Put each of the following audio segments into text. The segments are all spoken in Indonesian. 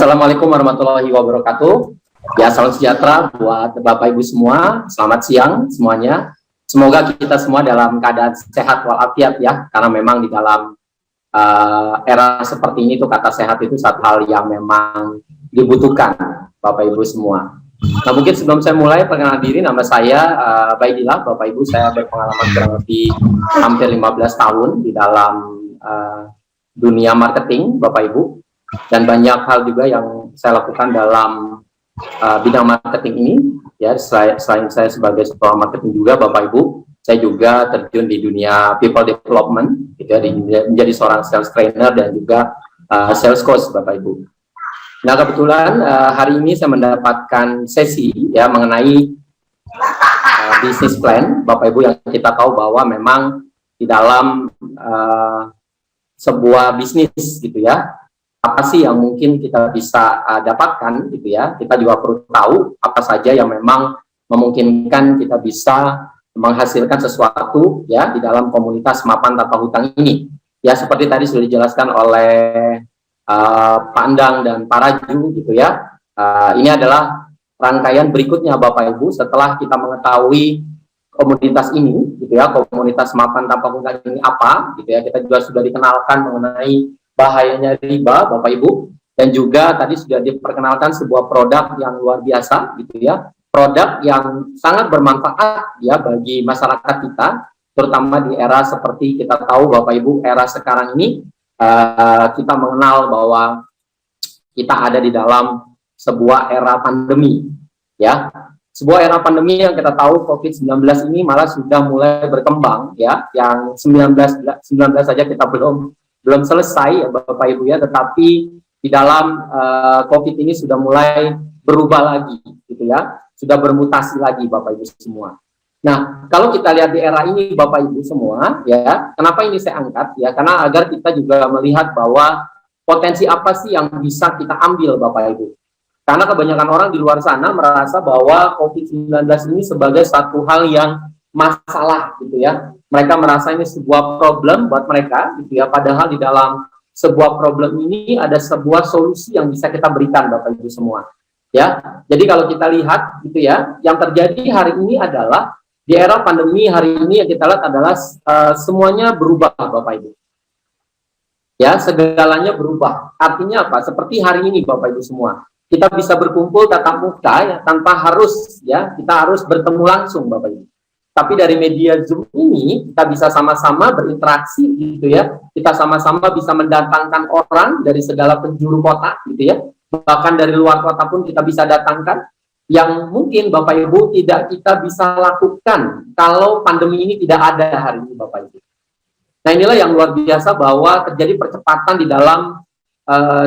Assalamualaikum warahmatullahi wabarakatuh. Ya, salam sejahtera buat Bapak Ibu semua. Selamat siang semuanya. Semoga kita semua dalam keadaan sehat walafiat ya, karena memang di dalam era seperti ini tuh kata sehat itu satu hal yang memang dibutuhkan Bapak Ibu semua. Nah, mungkin sebelum saya mulai perkenalan diri, nama saya Baidillah. Bapak Ibu, saya berpengalaman kurang lebih hampir 15 tahun di dalam dunia marketing, Bapak Ibu. Dan banyak hal juga yang saya lakukan dalam bidang marketing ini ya. Selain saya sebagai seorang marketing juga, Bapak Ibu, saya juga terjun di dunia people development gitu ya, menjadi seorang sales trainer dan juga sales coach, Bapak Ibu. Nah, kebetulan hari ini saya mendapatkan sesi ya mengenai business plan, Bapak Ibu, yang kita tahu bahwa memang di dalam sebuah bisnis gitu ya, apa sih yang mungkin kita bisa dapatkan gitu ya. Kita juga perlu tahu apa saja yang memang memungkinkan kita bisa menghasilkan sesuatu ya di dalam komunitas mapan tanpa hutang ini. Ya, seperti tadi sudah dijelaskan oleh Pak Endang dan Pak Raju gitu ya. Ini adalah rangkaian berikutnya Bapak Ibu setelah kita mengetahui komunitas ini gitu ya, komunitas mapan tanpa hutang ini apa gitu ya. Kita juga sudah dikenalkan mengenai bahayanya riba, Bapak Ibu, dan juga tadi sudah diperkenalkan sebuah produk yang luar biasa gitu ya, produk yang sangat bermanfaat ya bagi masyarakat kita, terutama di era seperti kita tahu Bapak Ibu, era sekarang ini kita mengenal bahwa kita ada di dalam sebuah era pandemi ya, sebuah era pandemi yang kita tahu COVID-19 ini malah sudah mulai berkembang ya, yang 19 saja kita belum selesai ya Bapak Ibu ya, tetapi di dalam COVID ini sudah mulai berubah lagi gitu ya, sudah bermutasi lagi Bapak Ibu semua. Nah, kalau kita lihat di era ini Bapak Ibu semua ya, kenapa ini saya angkat ya, karena agar kita juga melihat bahwa potensi apa sih yang bisa kita ambil Bapak Ibu. Karena kebanyakan orang di luar sana merasa bahwa COVID-19 ini sebagai satu hal yang masalah gitu ya. Mereka merasa ini sebuah problem buat mereka gitu ya, padahal di dalam sebuah problem ini ada sebuah solusi yang bisa kita berikan Bapak Ibu semua ya. Jadi kalau kita lihat gitu ya, yang terjadi hari ini adalah di era pandemi hari ini yang kita lihat adalah semuanya berubah Bapak Ibu ya, segalanya berubah. Artinya apa? Seperti hari ini Bapak Ibu semua, kita bisa berkumpul tatap muka ya, tanpa harus ya kita harus bertemu langsung Bapak Ibu. Tapi dari media Zoom ini kita bisa sama-sama berinteraksi gitu ya. Kita sama-sama bisa mendatangkan orang dari segala penjuru kota gitu ya. Bahkan dari luar kota pun kita bisa datangkan, yang mungkin Bapak Ibu tidak kita bisa lakukan kalau pandemi ini tidak ada hari ini Bapak Ibu. Nah, inilah yang luar biasa bahwa terjadi percepatan di dalam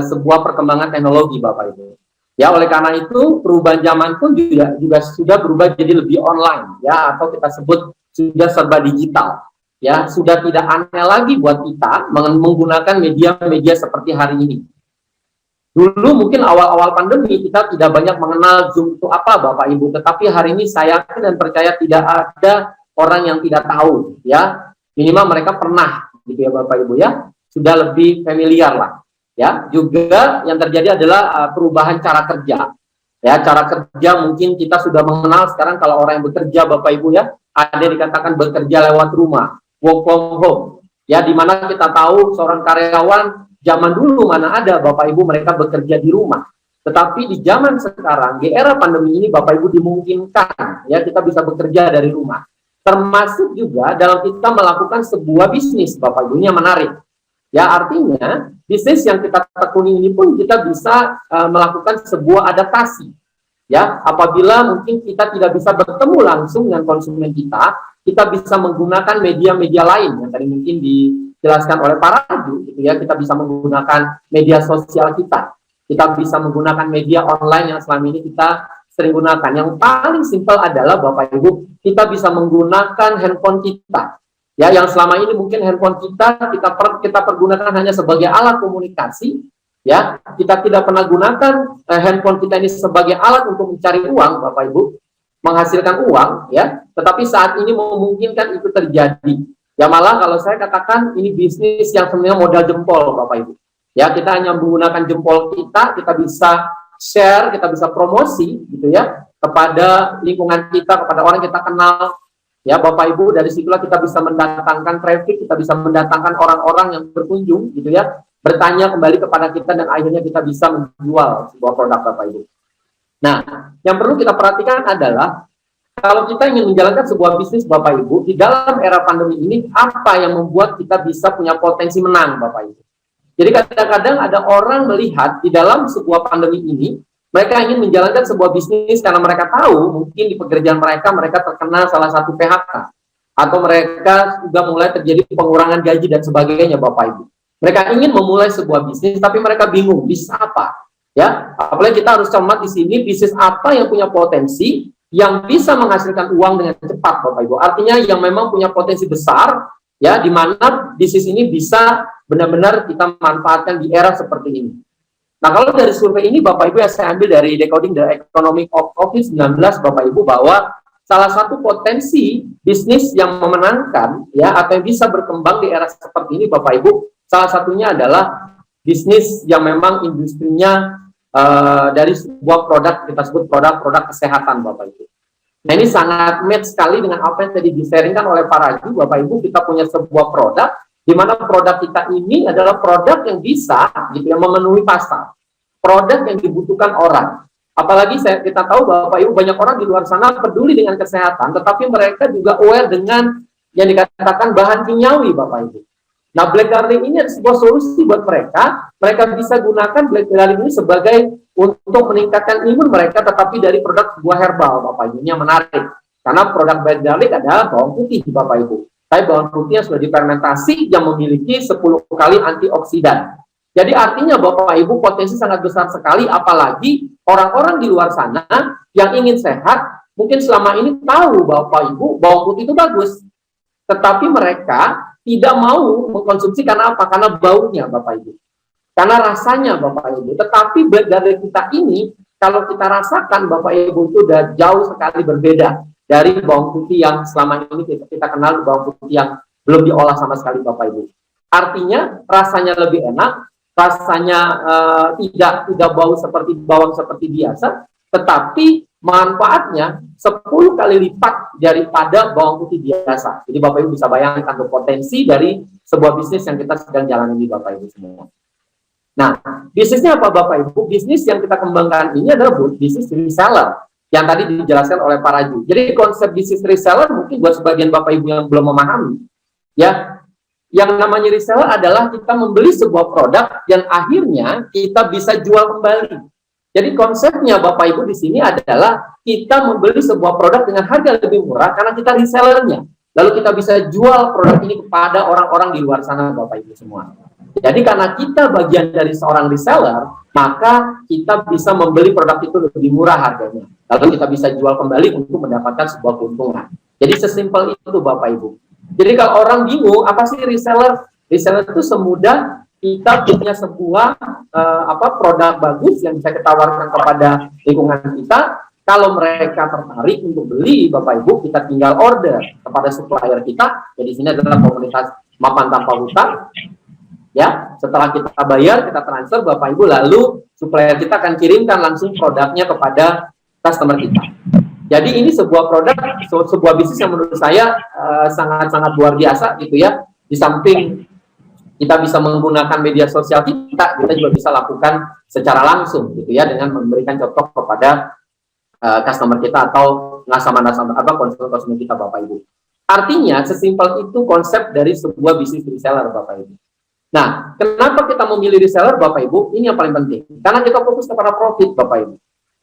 sebuah perkembangan teknologi Bapak Ibu. Ya, oleh karena itu perubahan zaman pun juga sudah berubah jadi lebih online ya, atau kita sebut sudah serba digital ya. Sudah tidak aneh lagi buat kita menggunakan media-media seperti hari ini. Dulu mungkin awal-awal pandemi kita tidak banyak mengenal Zoom itu apa Bapak Ibu, tetapi hari ini saya yakin dan percaya tidak ada orang yang tidak tahu ya. Minimal mereka pernah gitu ya Bapak Ibu ya, sudah lebih familiar lah. Ya, juga yang terjadi adalah perubahan cara kerja. Ya, cara kerja mungkin kita sudah mengenal sekarang kalau orang yang bekerja Bapak Ibu ya, ada yang dikatakan bekerja lewat rumah, work from home. Ya, di mana kita tahu seorang karyawan zaman dulu mana ada Bapak Ibu mereka bekerja di rumah. Tetapi di zaman sekarang, di era pandemi ini Bapak Ibu dimungkinkan ya kita bisa bekerja dari rumah. Termasuk juga dalam kita melakukan sebuah bisnis Bapak Ibu yang menarik. Ya, artinya bisnis yang kita tekuni ini pun kita bisa melakukan sebuah adaptasi. Ya, apabila mungkin kita tidak bisa bertemu langsung dengan konsumen kita bisa menggunakan media-media lain yang tadi mungkin dijelaskan oleh Pak Raju gitu ya. Kita bisa menggunakan media sosial kita bisa menggunakan media online yang selama ini kita sering gunakan. Yang paling simpel adalah Bapak Ibu, kita bisa menggunakan handphone kita. Ya, yang selama ini mungkin handphone kita pergunakan hanya sebagai alat komunikasi, ya, kita tidak pernah gunakan handphone kita ini sebagai alat untuk mencari uang, Bapak Ibu, menghasilkan uang, ya. Tetapi saat ini memungkinkan itu terjadi. Ya, malah kalau saya katakan ini bisnis yang sebenarnya modal jempol, Bapak Ibu. Ya, kita hanya menggunakan jempol kita bisa share, kita bisa promosi gitu ya kepada lingkungan kita, kepada orang yang kita kenal. Ya, Bapak Ibu, dari situlah kita bisa mendatangkan traffic, kita bisa mendatangkan orang-orang yang berkunjung gitu ya, bertanya kembali kepada kita, dan akhirnya kita bisa menjual sebuah produk, Bapak Ibu. Nah, yang perlu kita perhatikan adalah kalau kita ingin menjalankan sebuah bisnis, Bapak Ibu, di dalam era pandemi ini, apa yang membuat kita bisa punya potensi menang, Bapak Ibu? Jadi kadang-kadang ada orang melihat di dalam sebuah pandemi ini, mereka ingin menjalankan sebuah bisnis karena mereka tahu mungkin di pekerjaan mereka terkena salah satu PHK, atau mereka sudah mulai terjadi pengurangan gaji dan sebagainya, Bapak Ibu. Mereka ingin memulai sebuah bisnis, tapi mereka bingung, bisnis apa? Ya, apalagi kita harus cermat di sini, bisnis apa yang punya potensi, yang bisa menghasilkan uang dengan cepat, Bapak Ibu. Artinya yang memang punya potensi besar, ya, di mana bisnis ini bisa benar-benar kita manfaatkan di era seperti ini. Nah, kalau dari survei ini, Bapak Ibu, yang saya ambil dari Decoding the Economic of COVID-19, Bapak Ibu, bahwa salah satu potensi bisnis yang memenangkan, ya, atau yang bisa berkembang di era seperti ini, Bapak Ibu, salah satunya adalah bisnis yang memang industrinya dari sebuah produk, kita sebut produk-produk kesehatan, Bapak Ibu. Nah, ini sangat match sekali dengan apa yang tadi di-sharingkan oleh Pak Raju, Bapak Ibu. Kita punya sebuah produk, di mana produk kita ini adalah produk yang bisa gitu, yang memenuhi pasar, produk yang dibutuhkan orang. Apalagi kita tahu, Bapak Ibu, banyak orang di luar sana peduli dengan kesehatan, tetapi mereka juga aware dengan yang dikatakan bahan kimiawi, Bapak Ibu. Nah, Black Garlic ini adalah sebuah solusi buat mereka. Mereka bisa gunakan Black Garlic ini sebagai untuk meningkatkan imun mereka, tetapi dari produk sebuah herbal, Bapak Ibu. Ini yang menarik. Karena produk Black Garlic adalah bawang putih, Bapak Ibu. Tapi bawang putih yang sudah difermentasi yang memiliki 10 kali antioksidan. Jadi artinya, Bapak Ibu, potensi sangat besar sekali, apalagi orang-orang di luar sana yang ingin sehat, mungkin selama ini tahu, Bapak Ibu, bawang putih itu bagus. Tetapi mereka tidak mau mengkonsumsi karena apa? Karena baunya, Bapak Ibu. Karena rasanya, Bapak Ibu. Tetapi dari kita ini, kalau kita rasakan, Bapak Ibu, itu sudah jauh sekali berbeda dari bawang putih yang selama ini kita kenal, bawang putih yang belum diolah sama sekali, Bapak Ibu. Artinya rasanya lebih enak, rasanya tidak bau seperti bawang seperti biasa, tetapi manfaatnya 10 kali lipat daripada bawang putih biasa. Jadi Bapak Ibu bisa bayangkan tuh potensi dari sebuah bisnis yang kita sedang jalani, Bapak Ibu semua. Nah, bisnisnya apa, Bapak Ibu? Bisnis yang kita kembangkan ini adalah bisnis reseller yang tadi dijelaskan oleh Pak Raju. Jadi konsep bisnis reseller mungkin buat sebagian Bapak Ibu yang belum memahami, ya, yang namanya reseller adalah kita membeli sebuah produk yang akhirnya kita bisa jual kembali. Jadi konsepnya, Bapak Ibu, di sini adalah kita membeli sebuah produk dengan harga lebih murah karena kita resellernya. Lalu kita bisa jual produk ini kepada orang-orang di luar sana, Bapak Ibu semua. Jadi karena kita bagian dari seorang reseller, maka kita bisa membeli produk itu lebih murah harganya. Lalu kita bisa jual kembali untuk mendapatkan sebuah keuntungan. Jadi sesimpel itu, Bapak Ibu. Jadi kalau orang bingung, apa sih reseller? Reseller itu semudah kita punya sebuah produk bagus yang bisa kita tawarkan kepada lingkungan kita. Kalau mereka tertarik untuk beli, Bapak Ibu, kita tinggal order kepada supplier kita. Jadi sini adalah komunitas mapan tanpa hutang. Ya, setelah kita bayar, kita transfer, Bapak Ibu, lalu supplier kita akan kirimkan langsung produknya kepada customer kita. Jadi ini sebuah produk, sebuah bisnis yang menurut saya sangat-sangat luar biasa gitu ya. Di samping kita bisa menggunakan media sosial kita juga bisa lakukan secara langsung gitu ya, dengan memberikan contoh kepada customer kita atau nasabah konsumen kita, Bapak Ibu. Artinya sesimpel itu konsep dari sebuah bisnis reseller, Bapak Ibu. Nah, kenapa kita memilih reseller, Bapak Ibu? Ini yang paling penting. Karena kita fokus kepada profit, Bapak Ibu.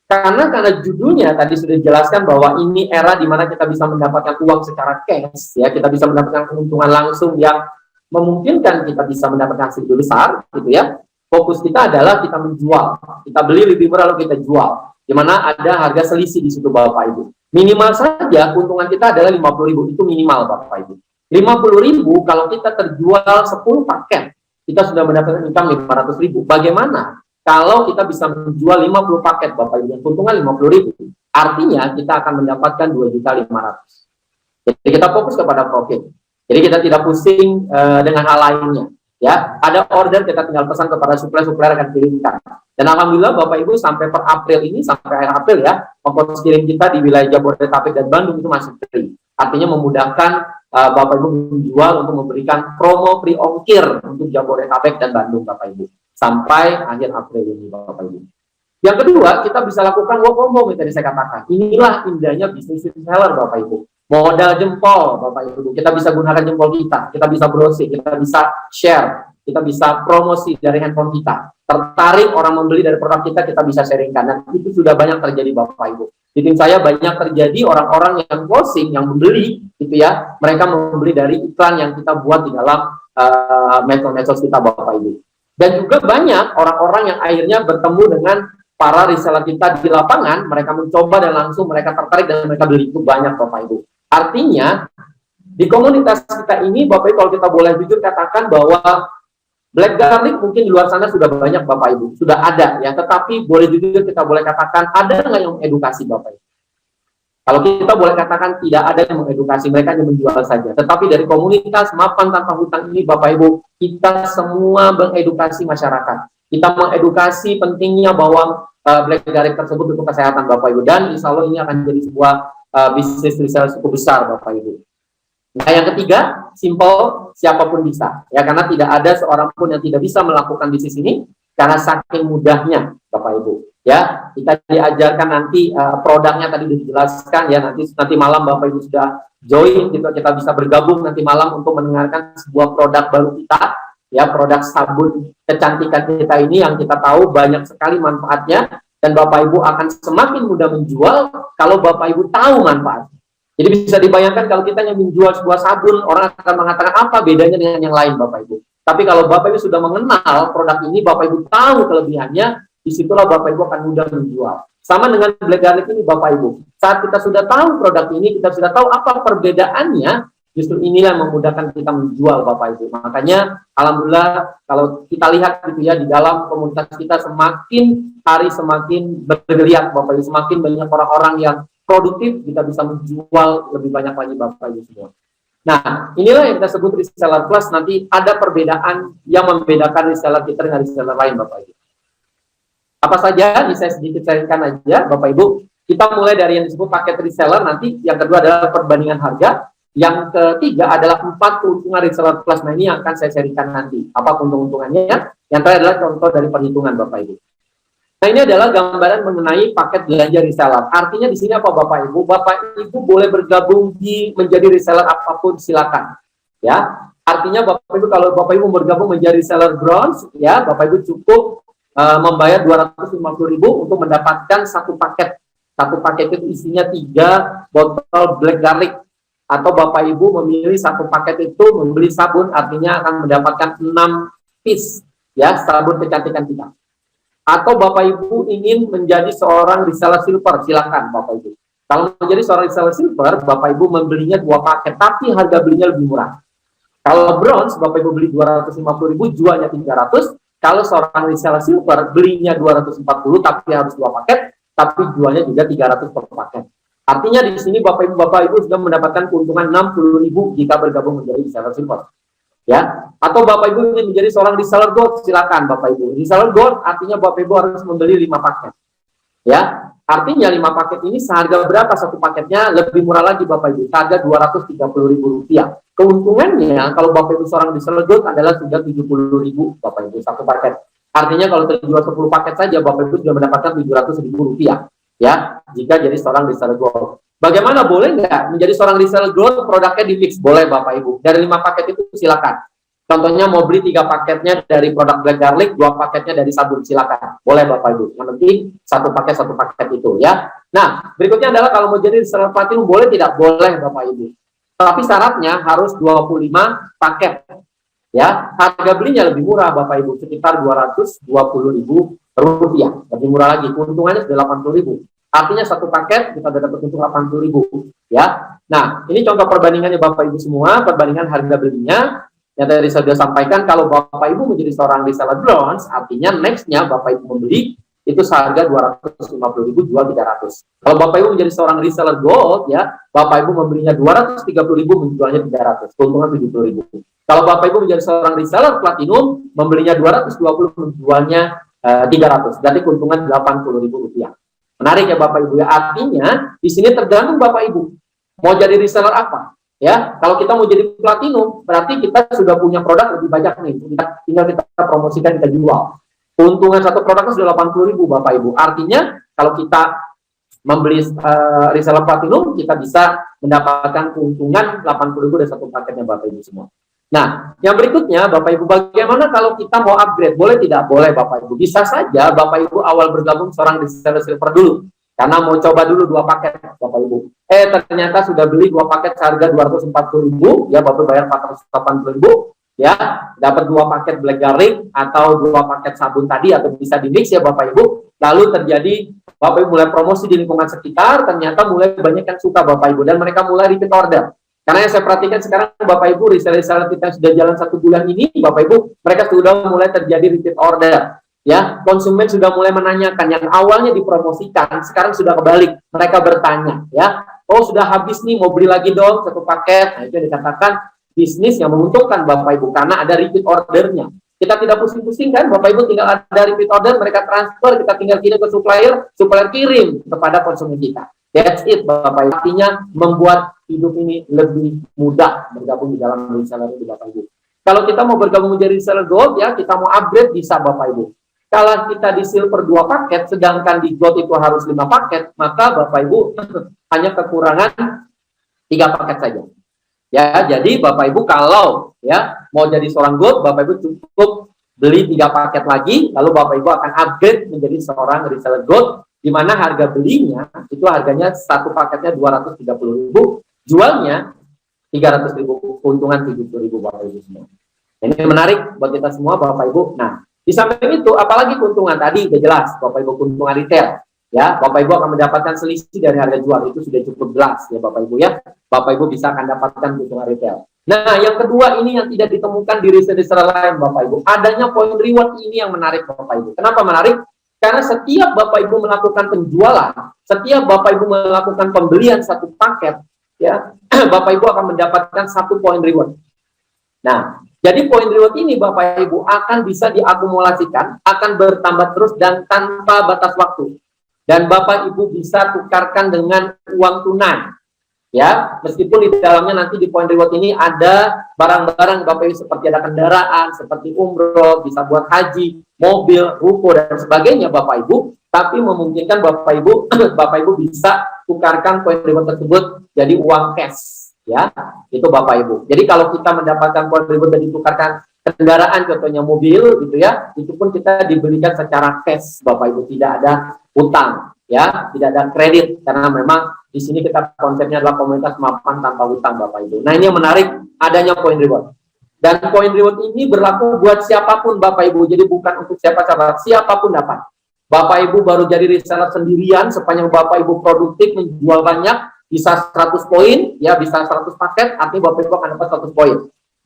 Karena judulnya tadi sudah dijelaskan bahwa ini era di mana kita bisa mendapatkan uang secara cash, ya, kita bisa mendapatkan keuntungan langsung yang memungkinkan kita bisa mendapatkan hasil lebih besar, gitu ya. Fokus kita adalah kita menjual, kita beli lebih murah lalu kita jual, di mana ada harga selisih di situ, Bapak Ibu. Minimal saja keuntungan kita adalah 50.000, itu minimal, Bapak Ibu. 50.000 kalau kita terjual 10 paket, kita sudah mendapatkan income 500.000. Bagaimana kalau kita bisa menjual 50 paket, Bapak Ibu, keuntungan 50.000? Artinya kita akan mendapatkan 2.500.000. Jadi kita fokus kepada profit. Jadi kita tidak pusing dengan hal lainnya. Ya, ada order kita tinggal pesan kepada supplier akan kirimkan. Dan alhamdulillah Bapak Ibu sampai per April ini, sampai akhir April ya, ongkos kirim kita di wilayah Jabodetabek dan Bandung itu masih free. Artinya memudahkan Bapak Ibu menjual untuk memberikan promo free ongkir untuk Jabodetabek dan Bandung Bapak Ibu sampai akhir April ini Bapak Ibu. Yang kedua, kita bisa lakukan work from home yang tadi saya katakan. Inilah indahnya bisnis reseller Bapak Ibu. Modal jempol Bapak Ibu, kita bisa gunakan jempol kita bisa browsing, kita bisa share, kita bisa promosi dari handphone kita. Tertarik orang membeli dari produk kita, kita bisa sharingkan. Dan itu sudah banyak terjadi Bapak Ibu. Di tim saya banyak terjadi orang-orang yang closing, yang membeli, gitu ya. Mereka membeli dari iklan yang kita buat di dalam medsos kita Bapak Ibu. Dan juga banyak orang-orang yang akhirnya bertemu dengan para reseller kita di lapangan, mereka mencoba dan langsung mereka tertarik dan mereka beli. Itu banyak Bapak Ibu. Artinya, di komunitas kita ini, Bapak Ibu, kalau kita boleh jujur katakan bahwa Black Garlic mungkin di luar sana sudah banyak Bapak Ibu, sudah ada ya, tetapi boleh jujur kita boleh katakan, ada nggak yang mengedukasi Bapak Ibu? Kalau kita boleh katakan tidak ada yang mengedukasi, mereka hanya menjual saja. Tetapi dari komunitas Mapan Tanpa Hutang ini Bapak Ibu, kita semua mengedukasi masyarakat. Kita mengedukasi pentingnya bahwa Black Garlic tersebut untuk kesehatan Bapak Ibu, dan insya Allah ini akan jadi sebuah bisnis reseller cukup besar Bapak Ibu. Nah yang ketiga, simple, siapapun bisa ya, karena tidak ada seorang pun yang tidak bisa melakukan bisnis ini karena saking mudahnya Bapak Ibu ya. Kita diajarkan nanti produknya tadi dijelaskan ya, nanti malam Bapak Ibu sudah join gitu, kita bisa bergabung nanti malam untuk mendengarkan sebuah produk baru kita ya, produk sabun kecantikan kita ini yang kita tahu banyak sekali manfaatnya. Dan Bapak Ibu akan semakin mudah menjual kalau Bapak Ibu tahu manfaatnya. Jadi bisa dibayangkan kalau kita yang menjual sebuah sabun, orang akan mengatakan apa bedanya dengan yang lain Bapak Ibu. Tapi kalau Bapak Ibu sudah mengenal produk ini, Bapak Ibu tahu kelebihannya, disitulah Bapak Ibu akan mudah menjual. Sama dengan Black Garlic ini Bapak Ibu. Saat kita sudah tahu produk ini, kita sudah tahu apa perbedaannya, justru inilah yang memudahkan kita menjual Bapak Ibu. Makanya alhamdulillah kalau kita lihat gitu ya, di dalam komunitas kita semakin hari semakin bergeliat Bapak Ibu, semakin banyak orang-orang yang produktif, kita bisa menjual lebih banyak lagi Bapak Ibu semua. Nah, inilah yang kita sebut reseller plus. Nanti ada perbedaan yang membedakan reseller kita dengan reseller lain Bapak Ibu. Apa saja? Ini saya sedikit sharingkan aja Bapak Ibu. Kita mulai dari yang disebut paket reseller, nanti yang kedua adalah perbandingan harga. Yang ketiga adalah 4 keuntungan reseller plus. Nah ini yang akan saya sharingkan nanti. Apa keuntungannya? Yang terakhir adalah contoh dari perhitungan Bapak Ibu. Nah ini adalah gambaran mengenai paket belanja reseller. Artinya di sini apa Bapak Ibu? Bapak Ibu boleh bergabung menjadi reseller apapun silakan. Ya, artinya Bapak Ibu kalau Bapak Ibu bergabung menjadi reseller bronze, ya Bapak Ibu cukup membayar 250.000 untuk mendapatkan satu paket. Satu paket itu isinya 3 botol Black Garlic. Atau Bapak Ibu memilih satu paket itu membeli sabun, artinya akan mendapatkan 6 piece ya sabun kecantikan kita. Atau Bapak Ibu ingin menjadi seorang reseller silver, silakan Bapak Ibu. Kalau menjadi seorang reseller silver, Bapak Ibu membelinya 2 paket, tapi harga belinya lebih murah. Kalau bronze, Bapak Ibu beli 250.000, jualnya 300. Kalau seorang reseller silver, belinya 240, tapi harus 2 paket, tapi jualnya juga 300 per paket. Artinya di sini Bapak Ibu sudah mendapatkan keuntungan 60.000 jika bergabung menjadi reseller silver. Ya, atau Bapak Ibu ingin menjadi seorang reseller gold, silakan Bapak Ibu. Reseller gold artinya Bapak Ibu harus membeli 5 paket. Ya, artinya 5 paket ini seharga berapa satu paketnya? Lebih murah lagi Bapak Ibu, harga Rp230.000. Keuntungannya kalau Bapak Ibu seorang reseller gold adalah sudah 70.000 Bapak Ibu satu paket. Artinya kalau terjual 10 paket saja Bapak Ibu sudah mendapatkan Rp700.000. Ya, jika jadi seorang reseller gold. Bagaimana, boleh nggak menjadi seorang reseller gold produknya di mix? Boleh Bapak Ibu. Dari 5 paket itu silakan. Contohnya mau beli 3 paketnya dari produk Black Garlic, 2 paketnya dari sabun, silakan. Boleh Bapak Ibu. Yang penting satu paket itu ya. Nah, berikutnya adalah kalau mau jadi reseller platinum, boleh tidak? Boleh Bapak Ibu. Tapi syaratnya harus 25 paket. Ya, harga belinya lebih murah Bapak Ibu, sekitar Rp220.000. Lebih murah lagi, keuntungannya sudah 80.000. Artinya satu paket kita dapat untung 80.000 ya. Nah, ini contoh perbandingannya Bapak Ibu semua, perbandingan harga belinya yang tadi saya sudah sampaikan. Kalau Bapak Ibu menjadi seorang reseller bronze, artinya nextnya Bapak Ibu membeli itu seharga 250.000 jual 300. Kalau Bapak Ibu menjadi seorang reseller gold, ya, Bapak Ibu membelinya 230.000, menjualnya 300, keuntungan 70.000. Kalau Bapak Ibu menjadi seorang reseller platinum, membelinya 220, menjualnya 300, berarti keuntungan 80.000 rupiah. Menarik ya Bapak Ibu ya. Artinya di sini tergantung Bapak Ibu mau jadi reseller apa. Ya, kalau kita mau jadi platinum, berarti kita sudah punya produk lebih banyak nih. Tinggal kita promosikan, kita jual. Keuntungan satu produk sudah 80.000 Bapak Ibu. Artinya kalau kita membeli reseller platinum, kita bisa mendapatkan keuntungan 80.000 dari satu paketnya Bapak Ibu semua. Nah, yang berikutnya Bapak Ibu, bagaimana kalau kita mau upgrade? Boleh tidak? Boleh Bapak Ibu. Bisa saja Bapak Ibu awal bergabung seorang reseller silver dulu. Karena mau coba dulu 2 paket Bapak Ibu. Ternyata sudah beli 2 paket seharga 240.000, ya Bapak bayar 480.000, ya, dapat 2 paket black garlic atau 2 paket sabun tadi, atau bisa di mix ya Bapak Ibu. Lalu terjadi Bapak Ibu mulai promosi di lingkungan sekitar, ternyata mulai banyak yang suka Bapak Ibu, dan mereka mulai repeat order. Karena yang saya perhatikan sekarang Bapak Ibu, reseller kita yang sudah jalan 1 bulan ini, Bapak Ibu, mereka sudah mulai terjadi repeat order. Ya, konsumen sudah mulai menanyakan, yang awalnya dipromosikan, sekarang sudah kebalik, mereka bertanya, ya, oh sudah habis nih, mau beli lagi dong 1 paket. Nah, itu yang dikatakan bisnis yang menguntungkan Bapak Ibu, karena ada repeat ordernya. Kita tidak pusing-pusing kan, Bapak Ibu, tinggal ada repeat order, mereka transfer, kita tinggal kirim ke supplier, supplier kirim kepada konsumen kita. That's it Bapak Ibu. Artinya membuat hidup ini lebih mudah bergabung di dalam reseller itu Bapak Ibu. Kalau kita mau bergabung menjadi reseller gold, ya, kita mau upgrade, bisa Bapak Ibu. Kalau kita di silver 2 paket, sedangkan di gold itu harus 5 paket, maka Bapak Ibu hanya kekurangan 3 paket saja. Ya, jadi Bapak Ibu kalau ya mau jadi seorang gold, Bapak Ibu cukup beli 3 paket lagi, lalu Bapak Ibu akan upgrade menjadi seorang reseller gold, di mana harga belinya itu harganya 1 paketnya 230.000, jualnya 300.000, keuntungan 70.000 Bapak Ibu semua. Ini menarik buat kita semua Bapak Ibu. Nah, di samping itu, apalagi keuntungan tadi udah jelas, Bapak Ibu, keuntungan retail, ya, Bapak Ibu akan mendapatkan selisih dari harga jual, itu sudah cukup jelas ya Bapak Ibu ya. Bapak Ibu bisa akan dapatkan keuntungan retail. Nah, yang kedua ini yang tidak ditemukan di reseller lain Bapak Ibu, adanya point reward ini yang menarik Bapak Ibu. Kenapa menarik? Karena setiap Bapak Ibu melakukan penjualan, setiap Bapak Ibu melakukan pembelian 1 paket, ya, Bapak Ibu akan mendapatkan 1 point reward. Nah, jadi poin reward ini Bapak Ibu akan bisa diakumulasikan, akan bertambah terus dan tanpa batas waktu. Dan Bapak Ibu bisa tukarkan dengan uang tunai. Ya, meskipun di dalamnya nanti di poin reward ini ada barang-barang Bapak Ibu seperti ada kendaraan, seperti umroh, bisa buat haji, mobil, ruko dan sebagainya Bapak Ibu, tapi memungkinkan Bapak Ibu bisa tukarkan poin reward tersebut jadi uang cash. Ya, itu Bapak Ibu. Jadi kalau kita mendapatkan poin reward dan ditukarkan kendaraan, contohnya mobil, gitu ya, itu pun kita dibelikan secara cash, Bapak Ibu, tidak ada utang, ya, tidak ada kredit, karena memang di sini kita konsepnya adalah komunitas mapan tanpa utang, Bapak Ibu. Nah, ini yang menarik, adanya poin reward. Dan poin reward ini berlaku buat siapapun, Bapak Ibu. Jadi bukan untuk siapa-siapa, siapapun dapat. Bapak Ibu baru jadi reseller sendirian, sepanjang Bapak Ibu produktif menjual banyak, bisa 100 poin, ya, bisa 100 paket, artinya Bapak Ibu akan dapat 100 poin.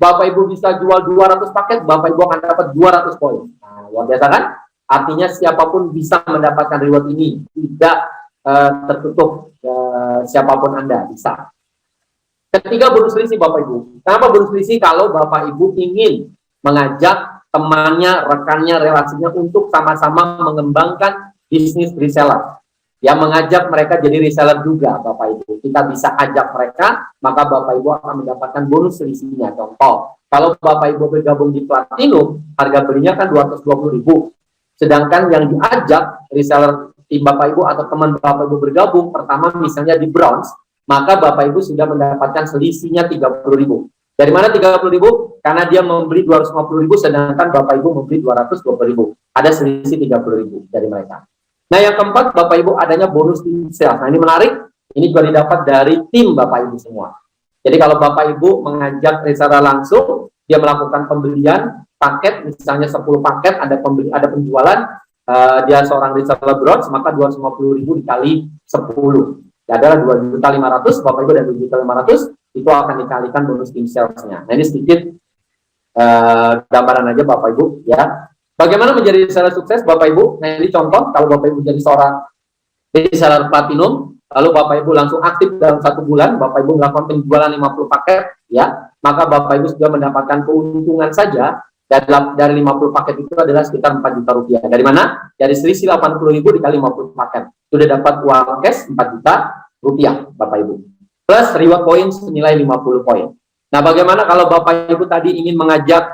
Bapak Ibu bisa jual 200 paket, Bapak Ibu akan dapat 200 poin. Nah, luar biasa kan? Artinya siapapun bisa mendapatkan reward ini, tidak tertutup, siapapun Anda bisa. Ketiga, bonus selisih Bapak Ibu. Kenapa bonus selisih? Kalau Bapak Ibu ingin mengajak temannya, rekannya, relasinya untuk sama-sama mengembangkan bisnis reseller. Ya, mengajak mereka jadi reseller juga Bapak Ibu. Kita bisa ajak mereka, maka Bapak Ibu akan mendapatkan bonus selisihnya. Contoh, kalau Bapak Ibu bergabung di Platinum, harga belinya kan 220.000. Sedangkan yang diajak reseller tim Bapak Ibu atau teman Bapak Ibu bergabung, pertama misalnya di Bronze, maka Bapak Ibu sudah mendapatkan selisihnya 30.000. Dari mana 30.000? Karena dia membeli 250.000, sedangkan Bapak Ibu membeli 220.000. Ada selisih 30.000 dari mereka. Nah, yang keempat, Bapak Ibu, adanya bonus tim sales. Nah, ini menarik. Ini juga didapat dari tim Bapak Ibu semua. Jadi, kalau Bapak Ibu mengajak reseller langsung, dia melakukan pembelian paket, misalnya 10 paket, ada penjualan, dia seorang reseller bronze, maka 250.000 dikali 10. Ya, adalah 2.500.000, Bapak Ibu, dan 2.500.000, itu akan dikalikan bonus tim salesnya. Nah, ini sedikit gambaran aja Bapak Ibu, ya. Bagaimana menjadi reseller sukses Bapak Ibu? Nah, ini contoh kalau Bapak Ibu jadi seorang reseller platinum, lalu Bapak Ibu langsung aktif dalam 1 bulan, Bapak Ibu melakukan penjualan 50 paket, ya, maka Bapak Ibu sudah mendapatkan keuntungan saja dari 50 paket itu adalah sekitar 4 juta rupiah. Dari mana? Dari selisih 80.000 dikali 50 paket. Sudah dapat uang cash 4 juta rupiah, Bapak Ibu. Plus reward points senilai 50 poin. Nah, bagaimana kalau Bapak Ibu tadi ingin mengajak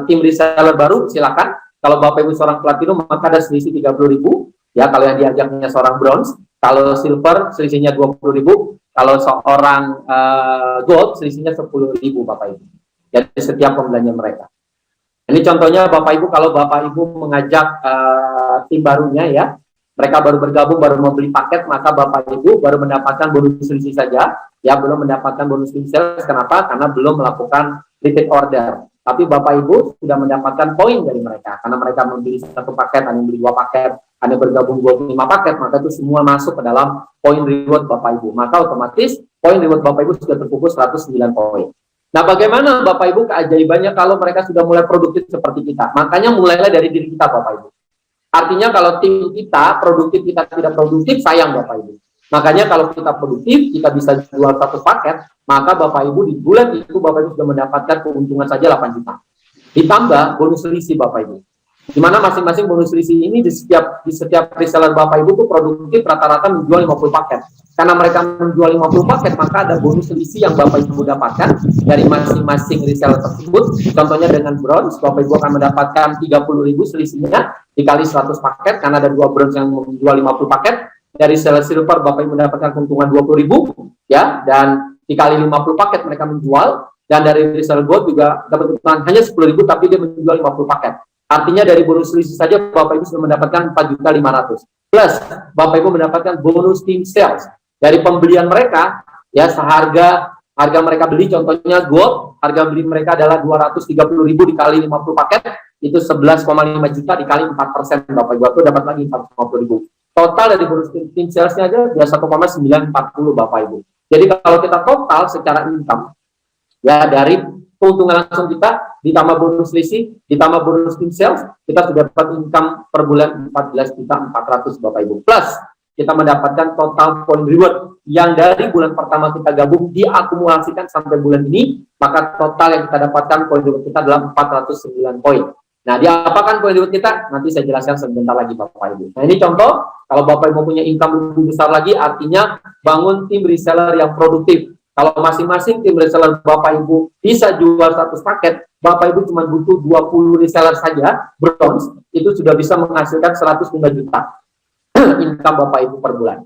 tim reseller baru? Silakan. Kalau Bapak Ibu seorang platinum, maka ada selisih 30.000. Ya, kalau yang diajaknya seorang bronze. Kalau silver, selisihnya 20.000. Kalau seorang gold, selisihnya 10.000, Bapak Ibu. Jadi setiap pembelanja mereka. Ini contohnya Bapak Ibu, kalau Bapak Ibu mengajak tim barunya, ya, mereka baru bergabung, baru membeli paket, maka Bapak Ibu baru mendapatkan bonus selisih saja, ya, belum mendapatkan bonus sales. Kenapa? Karena belum melakukan repeat order. Tapi Bapak Ibu sudah mendapatkan poin dari mereka, karena mereka membeli 1 paket, ada yang beli 2 paket, ada yang bergabung 25 paket, maka itu semua masuk ke dalam poin reward Bapak Ibu. Maka otomatis poin reward Bapak Ibu sudah terkumpul 109 poin. Nah, bagaimana Bapak Ibu keajaibannya kalau mereka sudah mulai produktif seperti kita? Makanya mulailah dari diri kita, Bapak Ibu. Artinya kalau tim kita produktif, kita tidak produktif, sayang Bapak Ibu. Makanya kalau kita produktif, kita bisa jual 100 paket, maka Bapak Ibu di bulan itu Bapak Ibu sudah mendapatkan keuntungan saja 8 juta. Ditambah bonus selisih Bapak Ibu. Di mana masing-masing bonus selisih ini di setiap reseller Bapak Ibu itu produktif rata-rata menjual 50 paket. Karena mereka menjual 50 paket, maka ada bonus selisih yang Bapak Ibu dapatkan dari masing-masing reseller tersebut. Contohnya dengan bronze, Bapak Ibu akan mendapatkan 30.000 selisihnya dikali 100 paket, karena ada 2 bronze yang menjual 50 paket. Dari seller silver Bapak Ibu mendapatkan keuntungan 20.000, ya, dan dikali 50 paket mereka menjual. Dan dari reseller gold juga dapat keuntungan hanya 10.000, tapi dia menjual 50 paket. Artinya dari bonus selisih saja Bapak Ibu sudah mendapatkan 4.500.000. Plus Bapak Ibu mendapatkan bonus team sales dari pembelian mereka, ya, harga mereka beli, contohnya gold, harga beli mereka adalah 230.000 dikali 50 paket, itu 11,5 juta dikali 4%, Bapak Ibu itu dapat lagi 450.000. Total dari bonus team salesnya aja 1,940, Bapak Ibu. Jadi kalau kita total secara income, ya, dari keuntungan langsung kita ditambah bonus selisih, ditambah bonus tim sales, kita sudah dapat income per bulan 14.400.000, Bapak Ibu. Plus kita mendapatkan total point reward yang dari bulan pertama kita gabung diakumulasikan sampai bulan ini, maka total yang kita dapatkan point reward kita adalah 409 poin. Nah, diapakan poin reward kita? Nanti saya jelaskan sebentar lagi, Bapak Ibu. Nah, ini contoh, kalau Bapak Ibu punya income lebih besar lagi, artinya bangun tim reseller yang produktif. Kalau masing-masing tim reseller Bapak Ibu bisa jual 100 paket, Bapak Ibu cuma butuh 20 reseller saja, bronze, itu sudah bisa menghasilkan 105 juta income Bapak Ibu per bulan.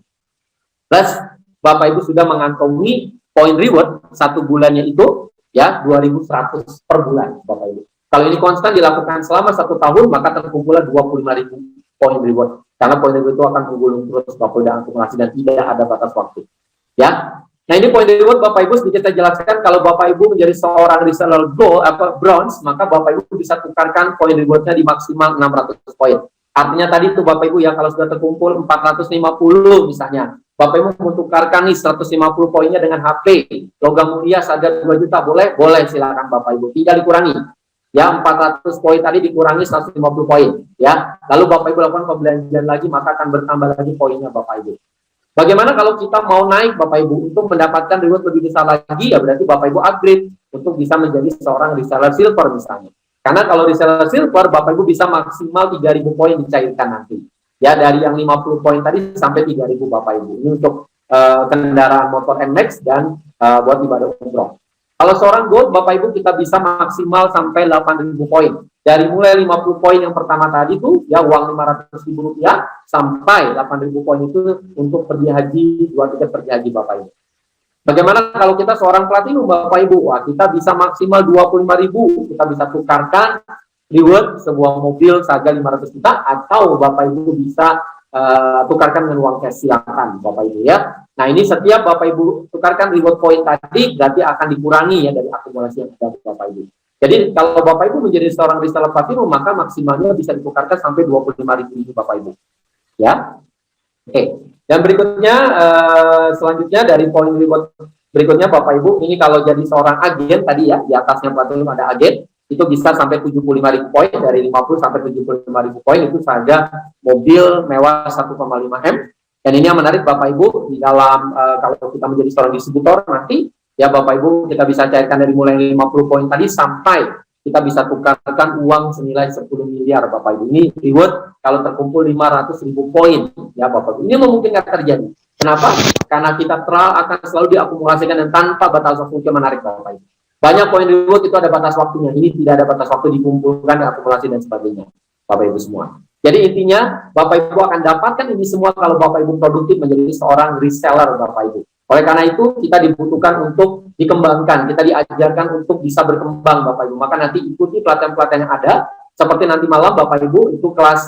Plus, Bapak Ibu sudah mengantongi poin reward 1 bulannya itu, ya, 2.100 per bulan, Bapak Ibu. Kalau ini konstan dilakukan selama 1 tahun, maka terkumpullah 25.000 poin reward. Karena poin reward itu akan menggulung terus, Bapak Ibu, akumulasi dan tidak ada batas waktu. Ya. Nah, ini poin reward Bapak Ibu sedikit saya jelaskan. Kalau Bapak Ibu menjadi seorang reseller gold atau bronze, maka Bapak Ibu bisa tukarkan poin rewardnya di maksimal 600 poin. Artinya tadi itu Bapak Ibu, ya, kalau sudah terkumpul 450 misalnya, Bapak Ibu mentukarkan nih 150 poinnya dengan HP, logam mulia seharga 2 juta, boleh? Boleh, silakan Bapak Ibu. Tinggal dikurangi. Ya, 400 poin tadi dikurangi 150 poin, ya. Lalu Bapak Ibu lakukan pembelanjaan lagi, maka akan bertambah lagi poinnya Bapak Ibu. Bagaimana kalau kita mau naik Bapak Ibu untuk mendapatkan reward lebih besar lagi, ya berarti Bapak Ibu upgrade untuk bisa menjadi seorang reseller silver misalnya. Karena kalau reseller silver Bapak Ibu bisa maksimal 3.000 poin dicairkan nanti. Ya, dari yang 50 poin tadi sampai 3.000 Bapak Ibu. Ini untuk kendaraan motor NMAX dan buat ibadah umroh. Kalau seorang gold, Bapak Ibu kita bisa maksimal sampai 8.000 poin. Dari mulai 50 poin yang pertama tadi itu, ya, uang 500.000 rupiah, sampai 8.000 poin itu untuk pergi haji, 2 tiket pergi haji Bapak Ibu. Bagaimana kalau kita seorang platinum Bapak Ibu? Wah, kita bisa maksimal 25.000, kita bisa tukarkan reward sebuah mobil seharga 500 juta, atau Bapak Ibu bisa tukarkan dengan uang cash, silakan Bapak Ibu, ya. Nah, ini setiap Bapak Ibu tukarkan reward point tadi, berarti akan dikurangi, ya, dari akumulasi yang ada Bapak Ibu. Jadi kalau Bapak Ibu menjadi seorang reseller platinum, maka maksimalnya bisa ditukarkan sampai 25.000 Bapak Ibu, ya. Oke. Dan berikutnya, selanjutnya dari poin reward berikutnya Bapak Ibu, ini kalau jadi seorang agen tadi, ya, di atasnya platinum ada agen, itu bisa sampai 75.000 poin, dari 50 sampai 75.000 poin itu saja mobil mewah 1,5 M. Dan ini yang menarik Bapak Ibu, di dalam kalau kita menjadi seorang distributor nanti, ya Bapak Ibu kita bisa cairkan dari mulai 50 poin tadi sampai kita bisa tukarkan uang senilai 10 miliar Bapak Ibu. Ini reward kalau terkumpul 500.000 poin ya Bapak Ibu. Ini memungkinkan terjadi. Kenapa? Karena kita akan selalu diakumulasikan dan tanpa batas waktu yang menarik Bapak Ibu. Banyak poin reward itu ada batas waktunya. Ini tidak ada batas waktu dikumpulkan, akumulasi dan sebagainya Bapak Ibu semua. Jadi intinya Bapak Ibu akan dapatkan ini semua kalau Bapak Ibu produktif menjadi seorang reseller Bapak Ibu. Oleh karena itu kita dibutuhkan untuk dikembangkan, kita diajarkan untuk bisa berkembang Bapak Ibu. Maka nanti ikuti pelatihan-pelatihan yang ada, seperti nanti malam Bapak Ibu itu kelas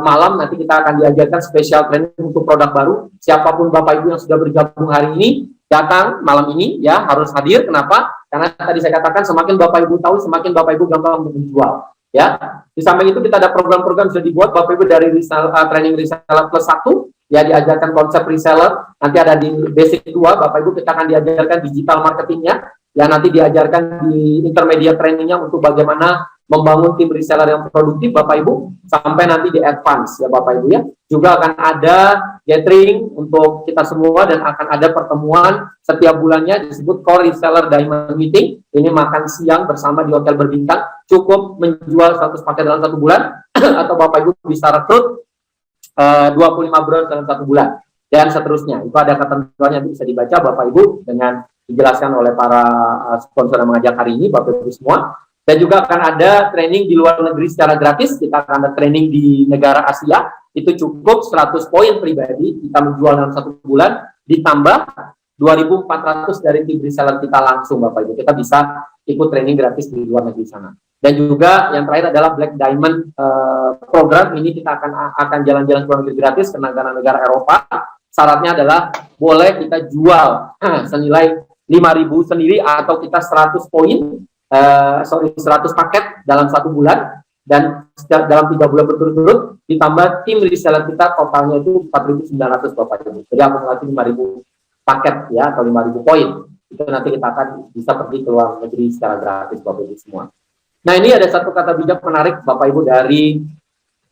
malam nanti kita akan diajarkan spesial training untuk produk baru. Siapapun Bapak Ibu yang sudah bergabung hari ini datang malam ini ya harus hadir. Kenapa? Karena tadi saya katakan semakin Bapak Ibu tahu, semakin Bapak Ibu gampang untuk menjual. Ya, di samping itu kita ada program-program sudah dibuat Bapak Ibu dari training reseller plus 1 ya, diajarkan konsep reseller. Nanti ada di basic 2 Bapak Ibu kita akan diajarkan digital marketingnya ya, nanti diajarkan di intermediate trainingnya untuk bagaimana membangun tim reseller yang produktif Bapak Ibu, sampai nanti di advance ya Bapak Ibu ya. Juga akan ada gathering untuk kita semua dan akan ada pertemuan setiap bulannya disebut Core Reseller Diamond Meeting. Ini makan siang bersama di hotel berbintang, cukup menjual 100 paket dalam 1 bulan atau Bapak Ibu bisa rekrut 25 bros dalam 1 bulan dan seterusnya. Itu ada ketentuannya, bisa dibaca Bapak Ibu dengan dijelaskan oleh para sponsor yang mengajak hari ini Bapak Ibu semua. Dan juga akan ada training di luar negeri secara gratis. Kita akan ada training di negara Asia, itu cukup 100 poin pribadi kita menjual dalam 1 bulan, ditambah 2.400 dari tim reseller kita langsung Bapak Ibu. Kita bisa ikut training gratis di luar negeri sana. Dan juga yang terakhir adalah Black Diamond program. Ini kita akan jalan-jalan ke luar negeri gratis ke negara-negara Eropa. Syaratnya adalah boleh kita jual senilai 5.000 sendiri atau kita 100 poin, 100 paket dalam 1 bulan, dan dalam 3 bulan berturut-turut ditambah tim reseller kita totalnya itu 4.900 Bapak Ibu. Jadi akumulasi 5.000 paket ya atau 5.000 poin. Itu nanti kita akan bisa pergi ke luar negeri secara gratis Bapak Ibu semua. Nah, ini ada satu kata bijak menarik Bapak Ibu dari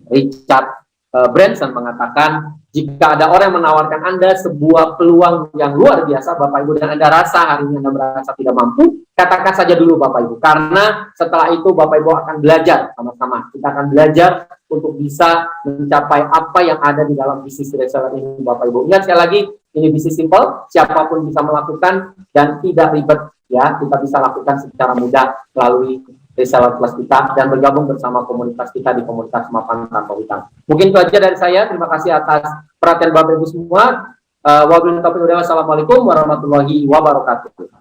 Richard Branson, mengatakan jika ada orang yang menawarkan Anda sebuah peluang yang luar biasa Bapak Ibu, dan Anda rasa hari ini Anda merasa tidak mampu, katakan saja dulu Bapak Ibu, karena setelah itu Bapak Ibu akan belajar sama-sama. Kita akan belajar untuk bisa mencapai apa yang ada di dalam bisnis reseller ini Bapak Ibu. Ingat sekali lagi, ini bisnis simple, siapapun bisa melakukan dan tidak ribet ya. Kita bisa lakukan secara mudah melalui reseller plus kita dan bergabung bersama komunitas kita di komunitas Mapan Tanpa Hutang. Mungkin itu aja dari saya. Terima kasih atas perhatian Bapak Ibu semua. Wabillahi taufiq wal hidayah. Wassalamualaikum warahmatullahi wabarakatuh.